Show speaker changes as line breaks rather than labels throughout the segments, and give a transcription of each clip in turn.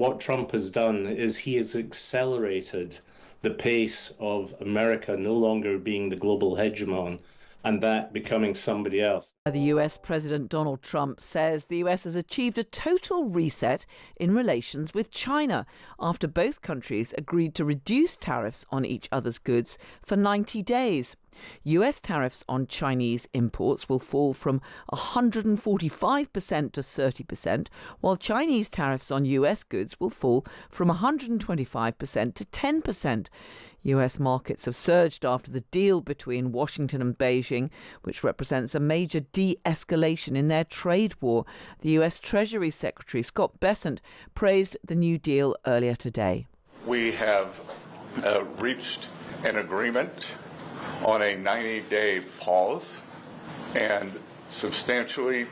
what Trump has done is he has accelerated the pace of America no longer being the global hegemon and that becoming somebody else.
The US President Donald Trump says the US has achieved a total reset in relations with China after both countries agreed to reduce tariffs on each other's goods for 90 days. US tariffs on Chinese imports will fall from 145% to 30%, while Chinese tariffs on US goods will fall from 125% to 10%. US markets have surged after the deal between Washington and Beijing, which represents a major de-escalation in their trade war. The US Treasury Secretary Scott Bessent praised the new deal earlier today.
We have reached an agreement on a 90-day pause and substantially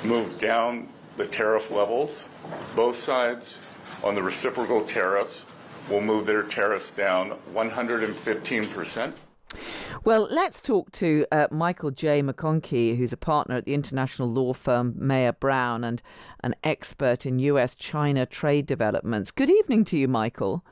moved down the tariff levels. Both sides on the reciprocal tariffs will move their tariffs down 115%.
Well, let's talk to Michael J. McConkey, who's a partner at the international law firm Mayer Brown and an expert in US-China trade developments. Good evening to you, Michael.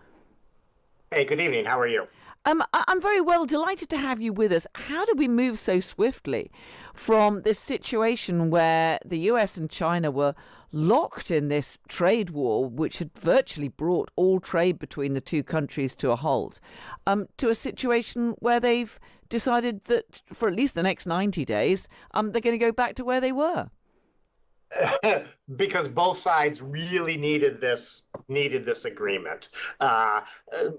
Hey, good evening. How are you?
I'm very well, delighted to have you with us. How did we move so swiftly from this situation where the US and China were locked in this trade war, which had virtually brought all trade between the two countries to a halt, to a situation where they've decided that for at least the next 90 days, they're going to go back to where they were?
Because both sides really needed this agreement.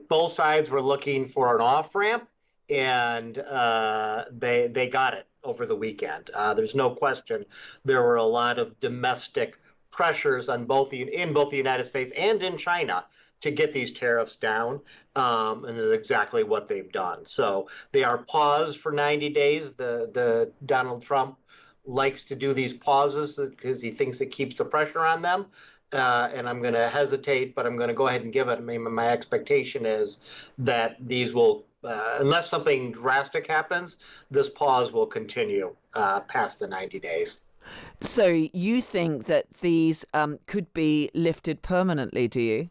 Both sides were looking for an off-ramp, and they got it over the weekend. There's no question there were a lot of domestic pressures on in both the United States and in China to get these tariffs down, and that's exactly what they've done. So they are paused for 90 days. The Donald Trump likes to do these pauses because he thinks it keeps the pressure on them. And I'm going to hesitate, but I'm going to go ahead and give it. I mean, my expectation is that these will, unless something drastic happens, this pause will continue past the 90 days.
So you think that these could be lifted permanently, do you?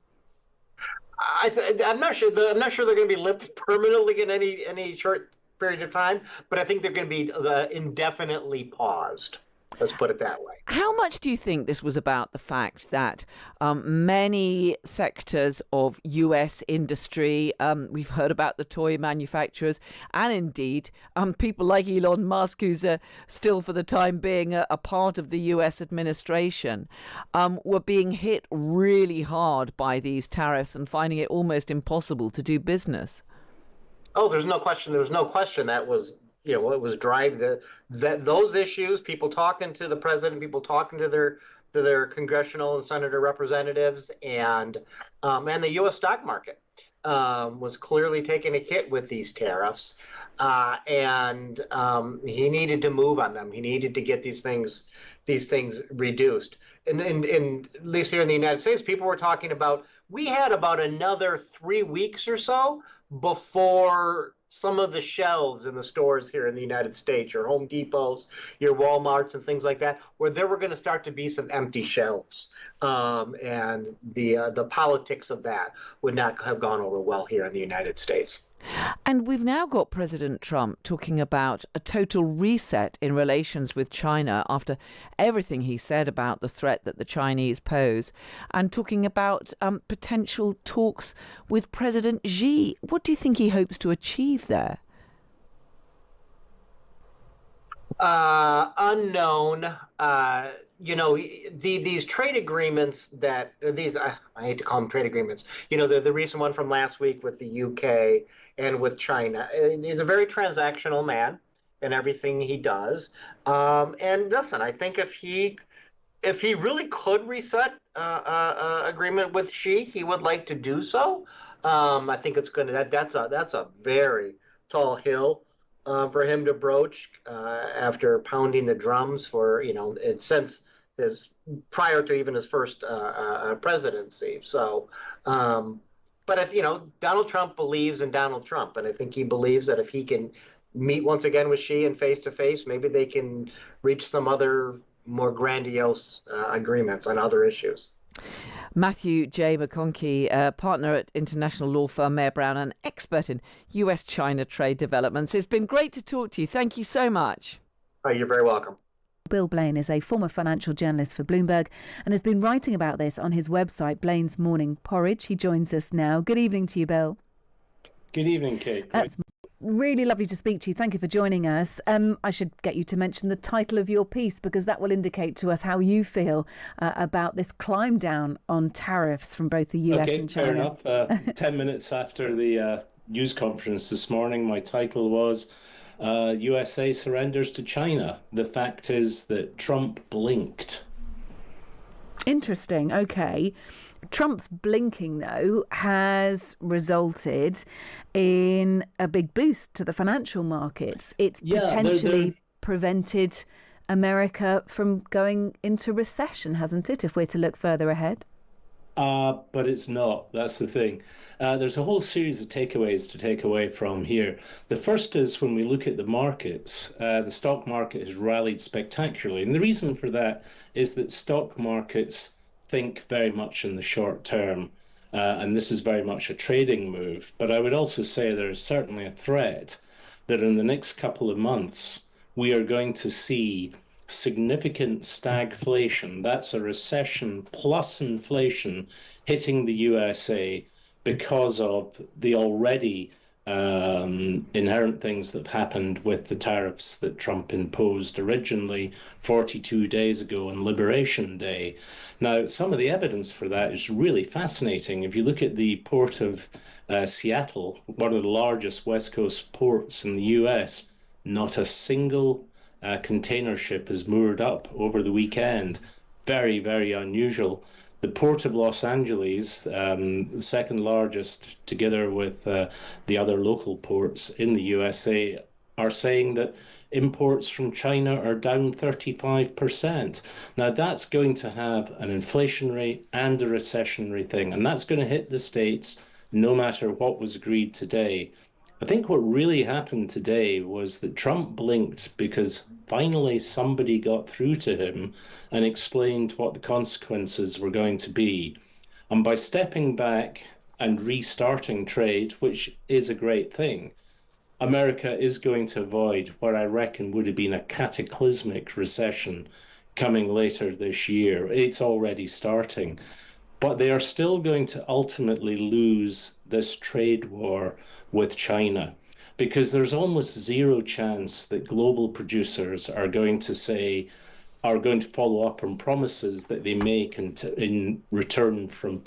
I'm not sure. I'm not sure they're going to be lifted permanently in any short period of time, but I think they're going to be indefinitely paused. Let's put it that way.
How much do you think this was about the fact that many sectors of US industry, we've heard about the toy manufacturers, and indeed people like Elon Musk, who's still for the time being a part of the US administration, were being hit really hard by these tariffs and finding it almost impossible to do business?
Oh, there's no question. There was no question that was, it was those issues. People talking to the president, people talking to their congressional and senator representatives, and the U.S. stock market was clearly taking a hit with these tariffs, and he needed to move on them. He needed to get these things reduced. And at least here in the United States, people were talking about, we had about another 3 weeks or so before some of the shelves in the stores here in the United States, your Home Depots, your Walmarts, and things like that, where there were going to start to be some empty shelves, and the politics of that would not have gone over well here in the United States.
And we've now got President Trump talking about a total reset in relations with China after everything he said about the threat that the Chinese pose, and talking about potential talks with President Xi. What do you think he hopes to achieve there?
Unknown. These trade agreements I hate to call them trade agreements. The recent one from last week with the UK and with China. He's a very transactional man in everything he does. And listen, I think if he really could reset agreement with Xi, he would like to do so. I think that's a very tall hill for him to broach after pounding the drums for since prior to even his first presidency. So, but if Donald Trump believes in Donald Trump, and I think he believes that if he can meet once again with Xi and face to face, maybe they can reach some other more grandiose agreements on other issues.
Matthew J. McConkey, partner at international law firm Mayer Brown and expert in US-China trade developments. It's been great to talk to you. Thank you so much.
Oh, you're very welcome.
Bill Blain is a former financial journalist for Bloomberg and has been writing about this on his website, Blain's Morning Porridge. He joins us now. Good evening to you, Bill.
Good evening, Kate.
That's really lovely to speak to you. Thank you for joining us. I should get you to mention the title of your piece, because that will indicate to us how you feel about this climb down on tariffs from both the US and China.
Fair enough. 10 minutes after the news conference this morning, my title was USA surrenders to China. The fact is that Trump blinked.
Interesting. Okay. Trump's blinking, though, has resulted in a big boost to the financial markets. It's potentially prevented America from going into recession, hasn't it, if we're to look further ahead?
But it's not. That's the thing. There's a whole series of takeaways to take away from here. The first is when we look at the markets, the stock market has rallied spectacularly. And the reason for that is that stock markets think very much in the short term. And this is very much a trading move. But I would also say there is certainly a threat that in the next couple of months, we are going to see significant stagflation. That's a recession plus inflation hitting the USA because of the already inherent things that have happened with the tariffs that Trump imposed originally 42 days ago on Liberation Day. Now, some of the evidence for that is really fascinating. If you look at the port of Seattle, one of the largest West Coast ports in the US, not a single container ship is moored up over the weekend. Very, very unusual. The Port of Los Angeles, second largest together with the other local ports in the USA, are saying that imports from China are down 35%. Now, that's going to have an inflationary and a recessionary thing, and that's going to hit the States no matter what was agreed today. I think what really happened today was that Trump blinked because finally somebody got through to him and explained what the consequences were going to be. And by stepping back and restarting trade, which is a great thing, America is going to avoid what I reckon would have been a cataclysmic recession coming later this year. It's already starting. But they are still going to ultimately lose this trade war with China, because there's almost zero chance that global producers are going to follow up on promises that they make in return from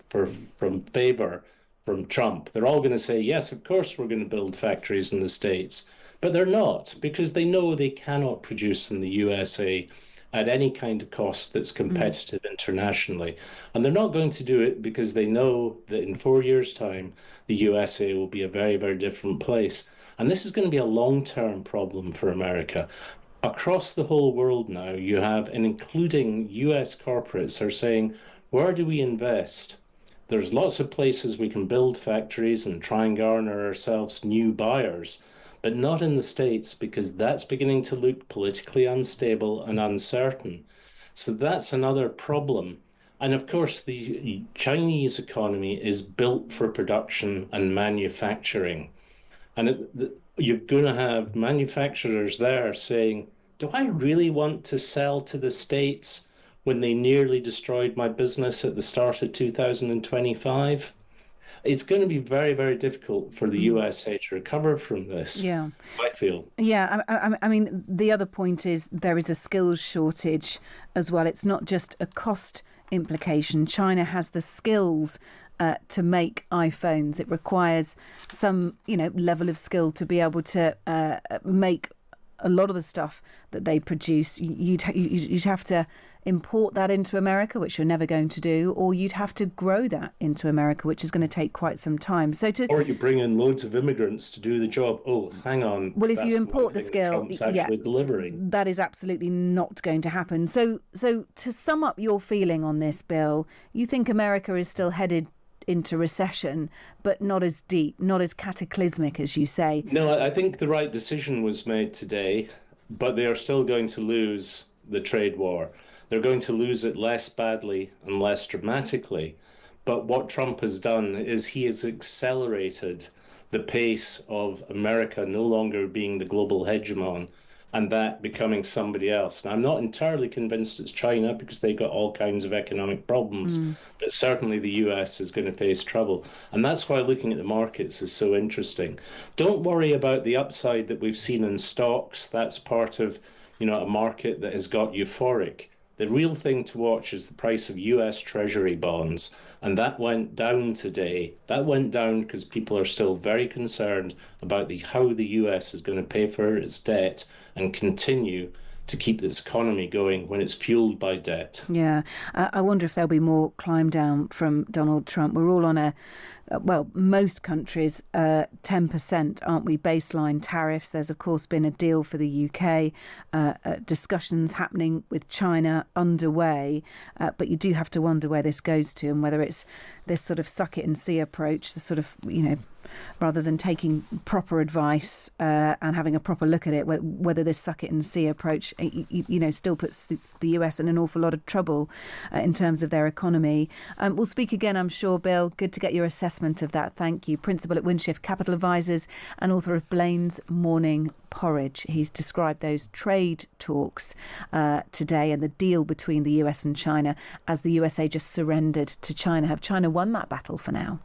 favor from Trump. They're all going to say, yes, of course we're going to build factories in the States, but they're not, because they know they cannot produce in the USA at any kind of cost that's competitive internationally. And they're not going to do it because they know that in 4 years' time, the USA will be a very, very different place. And this is going to be a long-term problem for America. Across the whole world now, you have, and including US corporates, are saying, where do we invest? There's lots of places we can build factories and try and garner ourselves new buyers, but not in the States, because that's beginning to look politically unstable and uncertain. So that's another problem. And of course, the Chinese economy is built for production and manufacturing. And you're going to have manufacturers there saying, do I really want to sell to the States when they nearly destroyed my business at the start of 2025? It's going to be very, very difficult for the USA to recover from this, I feel.
Yeah, I mean, the other point is there is a skills shortage as well. It's not just a cost implication. China has the skills to make iPhones. It requires some, level of skill to be able to make a lot of the stuff that they produce. You'd have to import that into America, which you're never going to do, or you'd have to grow that into America, which is going to take quite some time. Or
you bring in loads of immigrants to do the job. Oh, hang on.
Well, if you import the skill,
delivering.
That is absolutely not going to happen. So to sum up your feeling on this, Bill, you think America is still headed into recession, but not as deep, not as cataclysmic as you say.
No, I think the right decision was made today, but they are still going to lose the trade war. They're going to lose it less badly and less dramatically, But what Trump has done is he has accelerated the pace of America no longer being the global hegemon and that becoming somebody else. Now, I'm not entirely convinced it's China because they got all kinds of economic problems, but certainly the US is going to face trouble. And that's why looking at the markets is so interesting. Don't worry about the upside that we've seen in stocks. That's part of, a market that has got euphoric. The real thing to watch is the price of US Treasury bonds, and that went down today. That went down because people are still very concerned about how the US is going to pay for its debt and continue to keep this economy going when it's fueled by debt.
Yeah, I wonder if there'll be more climb down from Donald Trump. We're all on most countries, 10%, aren't we, baseline tariffs. There's, of course, been a deal for the UK, discussions happening with China underway. But you do have to wonder where this goes to and whether it's this sort of suck it and see approach, the sort of, rather than taking proper advice and having a proper look at it, whether this suck it and see approach, still puts the US in an awful lot of trouble in terms of their economy. We'll speak again, I'm sure, Bill. Good to get your assessment of that. Thank you. Principal at Windshift Capital Advisors and author of Blain's Morning Porridge. He's described those trade talks today and the deal between the US and China as the USA just surrendered to China. Have China won that battle for now?